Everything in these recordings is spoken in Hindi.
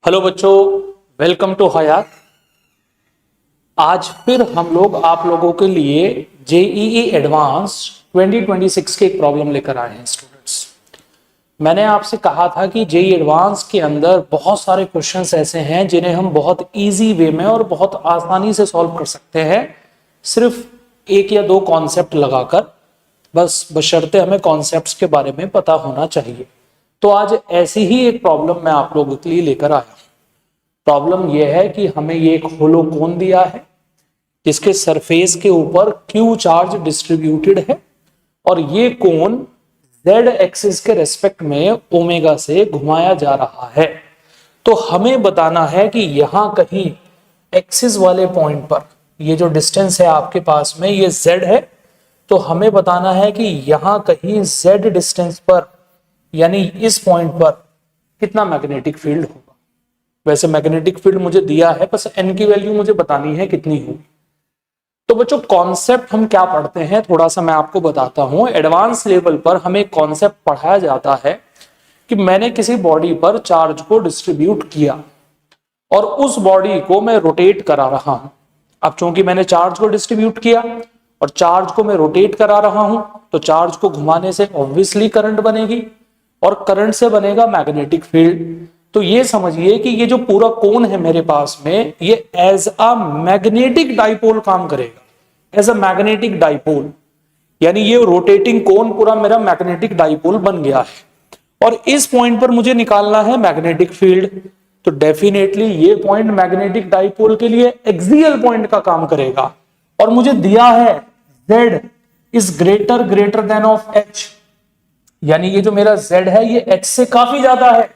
हेलो बच्चों, वेलकम टू हयात। आज फिर हम लोग आप लोगों के लिए जेईई एडवांस 2026 के एक प्रॉब्लम लेकर आए हैं स्टूडेंट्स। मैंने आपसे कहा था कि जेईई एडवांस के अंदर बहुत सारे क्वेश्चंस ऐसे हैं जिन्हें हम बहुत इजी वे में और बहुत आसानी से सॉल्व कर सकते हैं, सिर्फ एक या दो कॉन्सेप्ट लगाकर, बस बशर्ते हमें कॉन्सेप्ट्स के बारे में पता होना चाहिए। तो आज ऐसी ही एक प्रॉब्लम मैं आप लोगों के लिए लेकर आया हूं। प्रॉब्लम यह है कि हमें ये एक होलो कोन दिया है जिसके सरफेस के ऊपर क्यू चार्ज डिस्ट्रीब्यूटेड है और ये कोन जेड एक्सिस के रेस्पेक्ट में ओमेगा से घुमाया जा रहा है। तो हमें बताना है कि यहां कहीं एक्सिस वाले पॉइंट पर, ये जो डिस्टेंस है आपके पास में ये जेड है, तो हमें बताना है कि यहां कहीं जेड डिस्टेंस पर यानी इस पॉइंट पर कितना मैग्नेटिक फील्ड होगा। वैसे मैग्नेटिक फील्ड मुझे दिया है, बस एन की वैल्यू मुझे बतानी है कितनी होगी। तो बच्चों कॉन्सेप्ट हम क्या पढ़ते हैं थोड़ा सा मैं आपको बताता हूं। एडवांस लेवल पर हमें कॉन्सेप्ट पढ़ाया जाता है कि मैंने किसी बॉडी पर चार्ज को डिस्ट्रीब्यूट किया और उस बॉडी को मैं रोटेट करा रहा हूं। अब चूंकि मैंने चार्ज को डिस्ट्रीब्यूट किया और चार्ज को मैं रोटेट करा रहा हूं, तो चार्ज को घुमाने से ऑब्वियसली करंट बनेगी और करंट से बनेगा मैग्नेटिक फील्ड। तो ये समझिए कि ये जो पूरा कोन है मेरे पास में, ये एज अ मैग्नेटिक डाइपोल काम करेगा, एज अ मैग्नेटिक डाइपोल। यानी ये रोटेटिंग कोन पूरा मेरा मैग्नेटिक डाइपोल बन गया है और इस पॉइंट पर मुझे निकालना है मैग्नेटिक फील्ड। तो डेफिनेटली ये पॉइंट मैग्नेटिक डाइपोल के लिए एक्सियल पॉइंट का काम करेगा और मुझे दिया है Z is greater than of H, यानी ये जो मेरा Z है ये H से काफी ज्यादा है।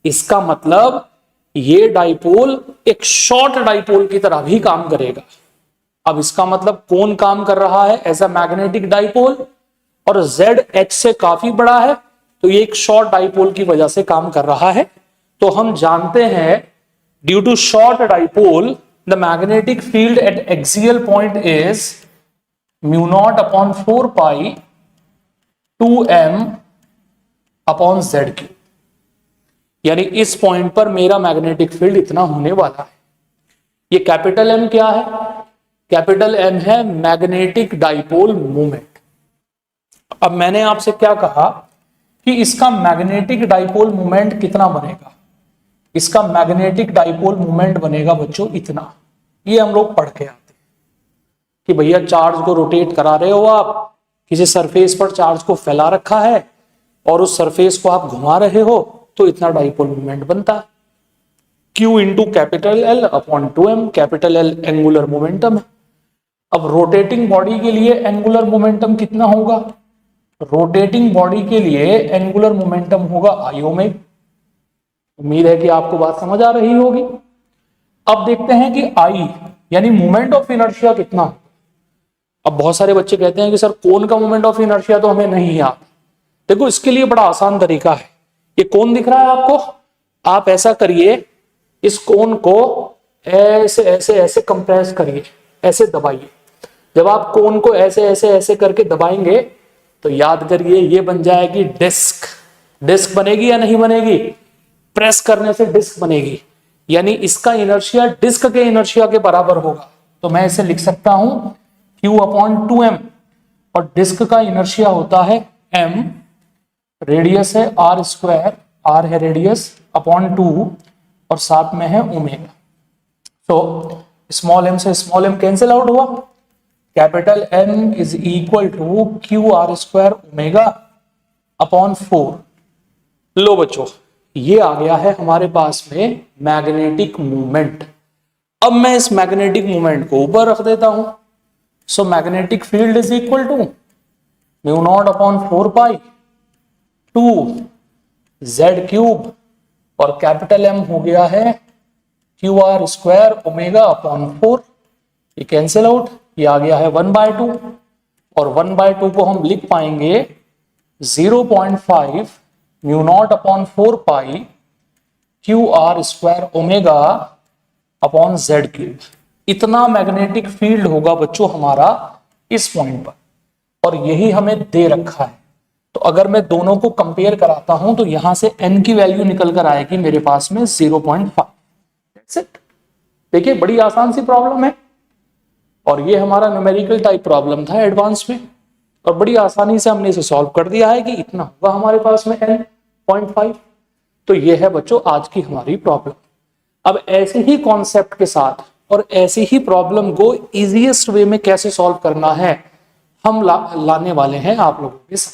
इसका मतलब ये डाइपोल एक शॉर्ट डाइपोल की तरह भी काम करेगा। अब इसका मतलब कौन काम कर रहा है एज अ मैग्नेटिक डाइपोल और Z H से काफी बड़ा है, तो ये एक शॉर्ट डाइपोल की वजह से काम कर रहा है। तो हम जानते हैं due to short dipole the magnetic field at axial point is mu not upon 4 pi 2m upon Z cube. यानी इस पॉइंट पर मेरा मैग्नेटिक फील्ड इतना होने वाला है। ये कैपिटल M क्या है? कैपिटल M है मैग्नेटिक डाइपोल मोमेंट। अब मैंने आपसे क्या कहा कि इसका मैग्नेटिक डाइपोल मोमेंट कितना बनेगा। इसका मैग्नेटिक डाइपोल मोमेंट बनेगा बच्चों इतना। ये हम लोग पढ़ के आते हैं कि भैया चार्ज को रोटेट करा रहे हो आप, किसी सरफेस पर चार्ज को फैला रखा है और उस सरफेस को आप घुमा रहे हो, तो इतना डाइपोल मोमेंट बनता है। Q into capital L upon 2m। Capital L angular momentum है। अब रोटेटिंग बॉडी के लिए एंगुलर मोमेंटम कितना होगा? रोटेटिंग बॉडी के लिए एंगुलर मोमेंटम होगा I ओमेगा। उम्मीद है कि आपको बात समझ आ रही होगी। अब देखते हैं कि I यानी मोमेंट ऑफ इनर्शिया कितना। अब बहुत सारे बच्चे कहते हैं कि सर कोन का मोमेंट ऑफ इनर्शिया तो हमें नहीं आता। देखो इसके लिए बड़ा आसान तरीका है। ये कोन दिख रहा है आपको, आप ऐसा करिए, इस कोन को ऐसे ऐसे ऐसे कंप्रेस करिए, ऐसे दबाइए। जब आप कोन को ऐसे ऐसे ऐसे करके दबाएंगे तो याद करिए ये बन जाएगी डिस्क। डिस्क बनेगी या नहीं बनेगी? प्रेस करने से डिस्क बनेगी, यानी इसका इनर्शिया डिस्क के इनर्शिया के बराबर होगा। तो मैं इसे लिख सकता हूं Q अपॉन 2m और डिस्क का इनर्शिया होता है m, रेडियस है r स्क्वायर, r है रेडियस, अपॉन 2 और साथ में है ओमेगा। तो स्मॉल m से स्मॉल m कैंसिल आउट हुआ। Capital M is equal to q r square omega upon 4। लो बच्चों, ये आ गया है हमारे पास में मैग्नेटिक मूवमेंट। अब मैं इस मैग्नेटिक मूवमेंट को ऊपर रख देता हूं। So magnetic field is equal to mu not upon 4 pi 2 Z cube और कैपिटल M हो गया है q r square omega upon 4। ये कैंसिल आउट, ये आ गया है 1/2 और 1/2 को हम लिख पाएंगे 0.5 mu not upon 4 pi q r square omega upon Z cube. इतना मैग्नेटिक फील्ड होगा बच्चों हमारा इस पॉइंट पर, और यही हमें दे रखा है। तो अगर मैं दोनों को कंपेयर कराता हूं तो यहां से n की वैल्यू निकल कर आएगी मेरे पास में 0.5। That's it. देखिए बड़ी आसान सी प्रॉब्लम है, और ये हमारा न्यूमेरिकल टाइप प्रॉब्लम था एडवांस में, और बड़ी आसानी से हमने इसे सॉल्व कर दिया है कि इतना होगा हमारे पास में n.5। तो ये है बच्चों आज की हमारी प्रॉब्लम। अब ऐसे ही कॉन्सेप्ट के साथ और ऐसी ही प्रॉब्लम को इजीएस्ट वे में कैसे सॉल्व करना है हम लाने वाले हैं आप लोगों के साथ।